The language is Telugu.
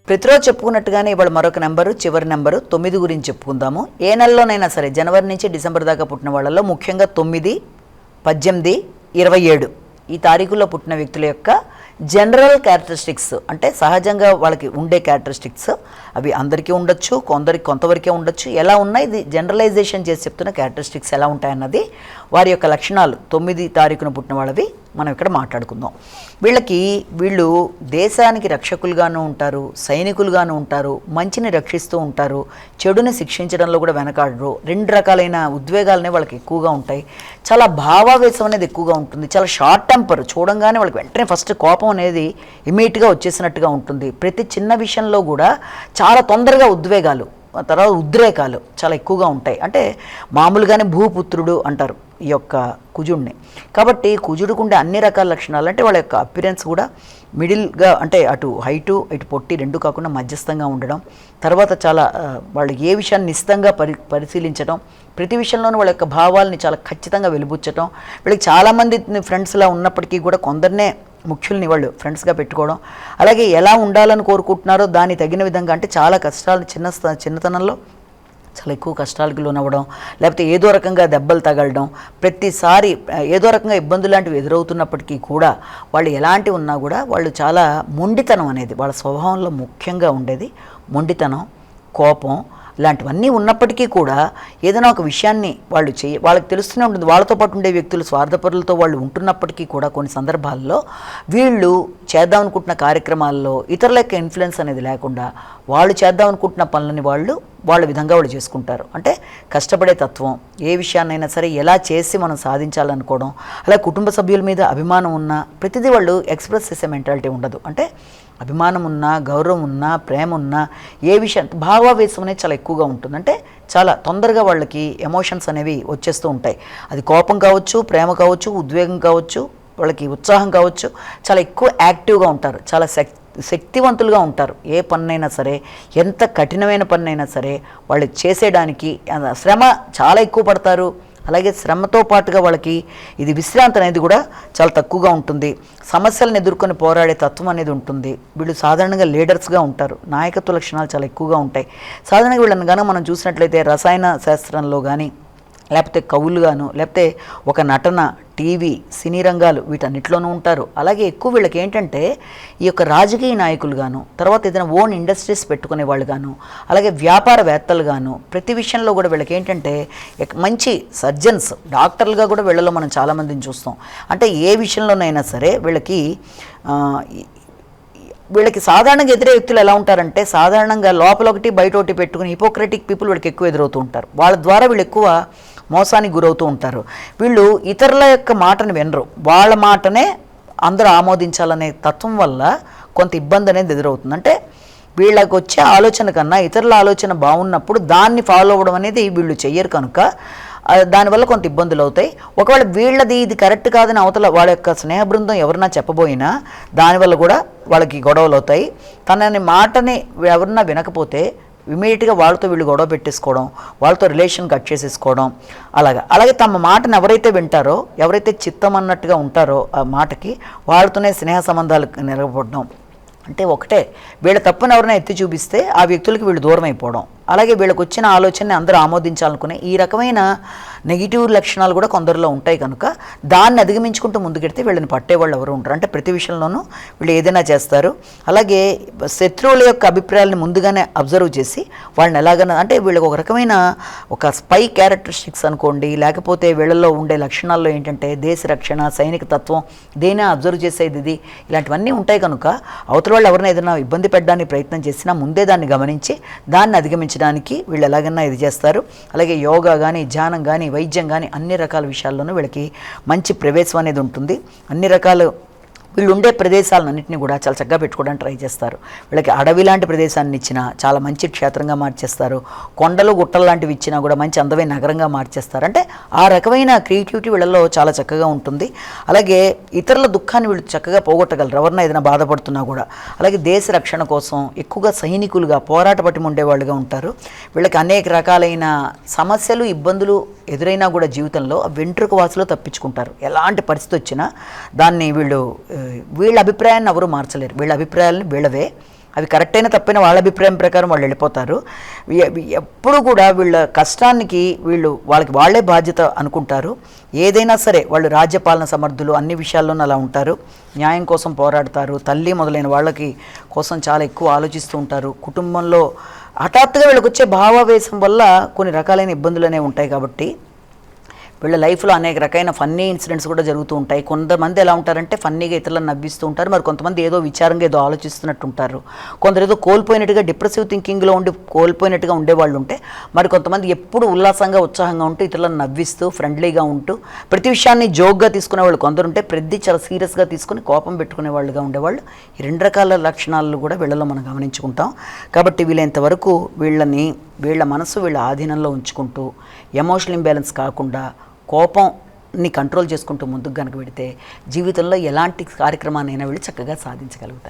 ప్రతిరోజు చెప్పుకున్నట్టుగానే ఇవాళ మరొక నెంబరు, చివరి నెంబరు 9 గురించి చెప్పుకుందాము. ఏ నెలలోనైనా సరే జనవరి నుంచి డిసెంబర్ దాకా పుట్టిన వాళ్ళలో ముఖ్యంగా 9, 18, 27 ఈ తారీఖుల్లో పుట్టిన వ్యక్తుల యొక్క జనరల్ క్యారెక్టరిస్టిక్స్, అంటే సహజంగా వాళ్ళకి ఉండే క్యారెక్టరిస్టిక్స్ అవి అందరికీ ఉండొచ్చు, కొంతవరకే ఉండొచ్చు. ఎలా ఉన్నాయి, ఇది జనరలైజేషన్ చేసి చెప్తున్న క్యారెక్టరిస్టిక్స్ ఎలా ఉంటాయన్నది వారి యొక్క లక్షణాలు 9 తారీఖున పుట్టిన వాళ్ళవి మనం ఇక్కడ మాట్లాడుకుందాం. వీళ్ళు దేశానికి రక్షకులుగాను ఉంటారు, సైనికులుగాను ఉంటారు, మంచిని రక్షిస్తూ ఉంటారు, చెడుని శిక్షించడంలో కూడా వెనకాడరు. 2 రకాలైన ఉద్వేగాలనే వాళ్ళకి ఎక్కువగా ఉంటాయి. చాలా భావావేశం అనేది ఎక్కువగా ఉంటుంది. చాలా షార్ట్ టెంపర్, చూడంగానే వాళ్ళకి వెంటనే ఫస్ట్ కోపం అనేది ఇమీడియట్గా వచ్చేసినట్టుగా ఉంటుంది. ప్రతి చిన్న విషయంలో కూడా చాలా తొందరగా ఉద్వేగాలు, తర్వాత ఉద్రేకాలు చాలా ఎక్కువగా ఉంటాయి. అంటే మామూలుగానే భూపుత్రుడు అంటారు ఈ యొక్క కుజుడిని. కాబట్టి కుజుడికి ఉండే అన్ని రకాల లక్షణాలు, అంటే వాళ్ళ యొక్క అపిరెన్స్ కూడా మిడిల్గా, అంటే అటు హైటు ఇటు పొట్టి 2 కాకుండా మధ్యస్థంగా ఉండడం, తర్వాత చాలా వాళ్ళు ఏ విషయాన్ని నిశ్చితంగా పరిశీలించడం, ప్రతి విషయంలోనూ వాళ్ళ యొక్క భావాల్ని చాలా ఖచ్చితంగా వెలిబుచ్చటం. వీళ్ళకి చాలామంది ఫ్రెండ్స్లా ఉన్నప్పటికీ కూడా కొందరినే ముఖ్యుల్ని వాళ్ళు ఫ్రెండ్స్గా పెట్టుకోవడం, అలాగే ఎలా ఉండాలని కోరుకుంటున్నారో దాన్ని తగిన విధంగా, అంటే చాలా కష్టాలు చిన్నతనంలో చాలా ఎక్కువ కష్టాలకు లోనవ్వడం, లేకపోతే ఏదో రకంగా దెబ్బలు తగలడం, ప్రతిసారి ఏదో రకంగా ఇబ్బందులు లాంటివి ఎదురవుతున్నప్పటికీ కూడా వాళ్ళు ఎలాంటివి ఉన్నా కూడా వాళ్ళు చాలా మొండితనం అనేది వాళ్ళ స్వభావంలో ముఖ్యంగా ఉండేది. మొండితనం, కోపం ఇలాంటివన్నీ ఉన్నప్పటికీ కూడా ఏదైనా ఒక విషయాన్ని వాళ్ళకి తెలుస్తూనే ఉంటుంది. వాళ్ళతో పాటు ఉండే వ్యక్తులు స్వార్థపరులతో వాళ్ళు ఉంటున్నప్పటికీ కూడా కొన్ని సందర్భాల్లో వీళ్ళు చేద్దాం అనుకుంటున్న కార్యక్రమాల్లో ఇతరుల యొక్క ఇన్ఫ్లుయెన్స్ అనేది లేకుండా వాళ్ళు చేద్దాం అనుకుంటున్న పనులని వాళ్ళ విధంగా వాళ్ళు చేసుకుంటారు. అంటే కష్టపడే తత్వం, ఏ విషయాన్నైనా సరే ఎలా చేసి మనం సాధించాలనుకోవడం, అలా కుటుంబ సభ్యుల మీద అభిమానం ఉన్నా ప్రతిదీ వాళ్ళు ఎక్స్ప్రెస్ చేసే మెంటాలిటీ ఉండదు. అంటే అభిమానం ఉన్నా, గౌరవం ఉన్నా, ప్రేమ ఉన్నా, ఏ విషయం భావావేశం అనేది చాలా ఎక్కువగా ఉంటుంది. అంటే చాలా తొందరగా వాళ్ళకి ఎమోషన్స్ అనేవి వచ్చేస్తూ ఉంటాయి. అది కోపం కావచ్చు, ప్రేమ కావచ్చు, ఉద్వేగం కావచ్చు, వాళ్ళకి ఉత్సాహం కావచ్చు, చాలా ఎక్కువ యాక్టివ్గా ఉంటారు, చాలా శక్తివంతులుగా ఉంటారు. ఏ పన్నైనా సరే, ఎంత కఠినమైన పన్నైనా సరే వాళ్ళు చేసేయడానికి శ్రమ చాలా ఎక్కువ పడతారు. అలాగే శ్రమతో పాటుగా వాళ్ళకి ఇది విశ్రాంతి అనేది కూడా చాలా తక్కువగా ఉంటుంది. సమస్యలను ఎదుర్కొని పోరాడే తత్వం అనేది ఉంటుంది. వీళ్ళు సాధారణంగా లీడర్స్గా ఉంటారు. నాయకత్వ లక్షణాలు చాలా ఎక్కువగా ఉంటాయి. సాధారణంగా వీళ్ళని కానీ మనం చూసినట్లయితే రసాయన శాస్త్రంలో కానీ, లేకపోతే కవులుగాను, లేకపోతే ఒక నటన, టీవీ, సినీ రంగాలు వీటన్నిటిలోనూ ఉంటారు. అలాగే ఎక్కువ వీళ్ళకి ఏంటంటే ఈ యొక్క రాజకీయ నాయకులుగాను, తర్వాత ఏదైనా ఓన్ ఇండస్ట్రీస్ పెట్టుకునే వాళ్ళు గాను, అలాగే వ్యాపారవేత్తలు గాను, ప్రతి విషయంలో కూడా వీళ్ళకి ఏంటంటే మంచి సర్జన్స్, డాక్టర్లుగా కూడా వీళ్ళలో మనం చాలామందిని చూస్తాం. అంటే ఏ విషయంలోనైనా సరే వీళ్ళకి సాధారణంగా ఎదురే వ్యక్తులు ఎలా ఉంటారంటే, సాధారణంగా లోపల ఒకటి బయట ఒకటి పెట్టుకుని హిపోక్రటిక్ పీపుల్ వీళ్ళకి ఎక్కువ ఎదురవుతూ ఉంటారు. వాళ్ళ ద్వారా వీళ్ళు ఎక్కువ మోసానికి గురవుతూ ఉంటారు. వీళ్ళు ఇతరుల యొక్క మాటను వినరు, వాళ్ళ మాటనే అందరూ ఆమోదించాలనే తత్వం వల్ల కొంత ఇబ్బంది అనేది ఎదురవుతుంది. అంటే వీళ్ళకి వచ్చే ఆలోచన కన్నా ఇతరుల ఆలోచన బాగున్నప్పుడు దాన్ని ఫాలో అవ్వడం అనేది వీళ్ళు చెయ్యరు కనుక దానివల్ల కొంత ఇబ్బందులు అవుతాయి. ఒకవేళ వీళ్ళది ఇది కరెక్ట్ కాదని అవతల వాళ్ళ యొక్క స్నేహ బృందం ఎవరన్నా చెప్పబోయినా దానివల్ల కూడా వాళ్ళకి గొడవలు అవుతాయి. తనని మాటని ఎవరన్నా వినకపోతే ఇమీడియట్గా వాళ్ళతో వీళ్ళు గొడవ పెట్టేసుకోవడం, వాళ్ళతో రిలేషన్ కట్ చేసేసుకోవడం. అలాగే తమ మాటను ఎవరైతే వింటారో, ఎవరైతే చిత్తం అన్నట్టుగా ఉంటారో ఆ మాటకి, వాళ్ళతోనే స్నేహ సంబంధాలు నెరగపడడం. అంటే ఒకటే, వీళ్ళ తప్పును ఎవరైనా ఎత్తి చూపిస్తే ఆ వ్యక్తులకి వీళ్ళు దూరం అయిపోవడం. అలాగే వీళ్ళకి వచ్చిన ఆలోచనని అందరూ ఆమోదించాలనుకునే ఈ రకమైన నెగిటివ్ లక్షణాలు కూడా కొందరిలో ఉంటాయి కనుక దాన్ని అధిగమించుకుంటూ ముందుకెడితే వీళ్ళని పట్టేవాళ్ళు ఎవరు ఉంటారు. అంటే ప్రతి విషయంలోనూ వీళ్ళు ఏదైనా చేస్తారు. అలాగే శత్రువుల యొక్క అభిప్రాయాలను ముందుగానే అబ్జర్వ్ చేసి వాళ్ళని ఎలాగైనా, అంటే వీళ్ళకి ఒక రకమైన ఒక స్పై క్యారెక్టరిస్టిక్స్ అనుకోండి, లేకపోతే వీళ్ళల్లో ఉండే లక్షణాల్లో ఏంటంటే దేశ రక్షణ, సైనిక తత్వం, దేనే అబ్జర్వ్ చేసేది ఇది, ఇలాంటివన్నీ ఉంటాయి కనుక అవతల వాళ్ళు ఎవరైనా ఏదైనా ఇబ్బంది పెట్టడానికి ప్రయత్నం చేసినా ముందే దాన్ని గమనించి దాన్ని అధిగమించడానికి వీళ్ళు ఎలాగైనా ఇది చేస్తారు. అలాగే యోగా కానీ, ధ్యానం కానీ, వైద్యం కానీ అన్ని రకాల విషయాల్లోనూ వీళ్ళకి మంచి ప్రవేశం అనేది ఉంటుంది. అన్ని రకాల వీళ్ళు ఉండే ప్రదేశాలన్నింటినీ కూడా చాలా చక్కగా పెట్టుకోవడానికి ట్రై చేస్తారు. వీళ్ళకి అడవి లాంటి ప్రదేశాన్ని ఇచ్చినా చాలా మంచి క్షేత్రంగా మార్చేస్తారు. కొండలు గుట్టలు లాంటివి ఇచ్చినా కూడా మంచి అందమైన నగరంగా మార్చేస్తారు. అంటే ఆ రకమైన క్రియేటివిటీ వీళ్ళలో చాలా చక్కగా ఉంటుంది. అలాగే ఇతరుల దుఃఖాన్ని వీళ్ళు చక్కగా పోగొట్టగలరు, ఎవరన్నా ఏదైనా బాధపడుతున్నా కూడా. అలాగే దేశ రక్షణ కోసం ఎక్కువగా సైనికులుగా, పోరాట పటిమ ఉండేవాళ్ళుగా ఉంటారు. వీళ్ళకి అనేక రకాలైన సమస్యలు, ఇబ్బందులు ఎదురైనా కూడా జీవితంలో వెంట్రుక వాసులో తప్పించుకుంటారు. ఎలాంటి పరిస్థితి వచ్చినా దాన్ని వీళ్ళ అభిప్రాయాన్ని ఎవరు మార్చలేరు. వీళ్ళ అభిప్రాయాలను వీళ్ళవే, అవి కరెక్ట్ అయినా తప్పైనా వాళ్ళ అభిప్రాయం ప్రకారం వాళ్ళు వెళ్ళిపోతారు. ఎప్పుడు కూడా వీళ్ళ కష్టానికి వాళ్ళకి వాళ్ళే బాధ్యత అనుకుంటారు. ఏదైనా సరే వాళ్ళు రాజ్యపాలన సమర్థులు, అన్ని విషయాల్లోనూ అలా ఉంటారు. న్యాయం కోసం పోరాడతారు. తల్లి మొదలైన వాళ్ళకి కోసం చాలా ఎక్కువ ఆలోచిస్తూ ఉంటారు. కుటుంబంలో హఠాత్తుగా వీళ్ళకి వచ్చే భావావేశం వల్ల కొన్ని రకాలైన ఇబ్బందులు అనేవి ఉంటాయి. కాబట్టి వీళ్ళ లైఫ్లో అనేక రకమైన ఫన్నీ ఇన్సిడెంట్స్ కూడా జరుగుతూ ఉంటాయి. కొంతమంది ఎలా ఉంటారంటే ఫన్నీగా ఇతరులను నవ్విస్తూ ఉంటారు. మరి కొంతమంది ఏదో విచారంగా ఏదో ఆలోచిస్తున్నట్టు ఉంటారు. కొందరు ఏదో కోల్పోయినట్టుగా డిప్రెసివ్ థింకింగ్లో ఉండి కోల్పోయినట్టుగా ఉండేవాళ్ళు ఉంటే, మరి కొంతమంది ఎప్పుడు ఉల్లాసంగా ఉత్సాహంగా ఉంటూ ఇతరులను నవ్విస్తూ ఫ్రెండ్లీగా ఉంటూ ప్రతి విషయాన్ని జోక్గా తీసుకునే వాళ్ళు కొందరు ఉంటే, ప్రతి చాలా సీరియస్గా తీసుకుని కోపం పెట్టుకునే వాళ్ళుగా ఉండేవాళ్ళు. ఈ 2 రకాల లక్షణాలు కూడా వీళ్ళలో మనం గమనించుకుంటాం. కాబట్టి వీళ్ళంతవరకు వీళ్ళ మనసు వీళ్ళ ఆధీనంలో ఉంచుకుంటూ ఎమోషనల్ ఇంబ్యాలెన్స్ కాకుండా కోపంని కంట్రోల్ చేసుకుంటూ ముందుకు కనుక పెడితే జీవితంలో ఎలాంటి కార్యక్రమాన్నైనా వెళ్ళి చక్కగా సాధించగలుగుతారు.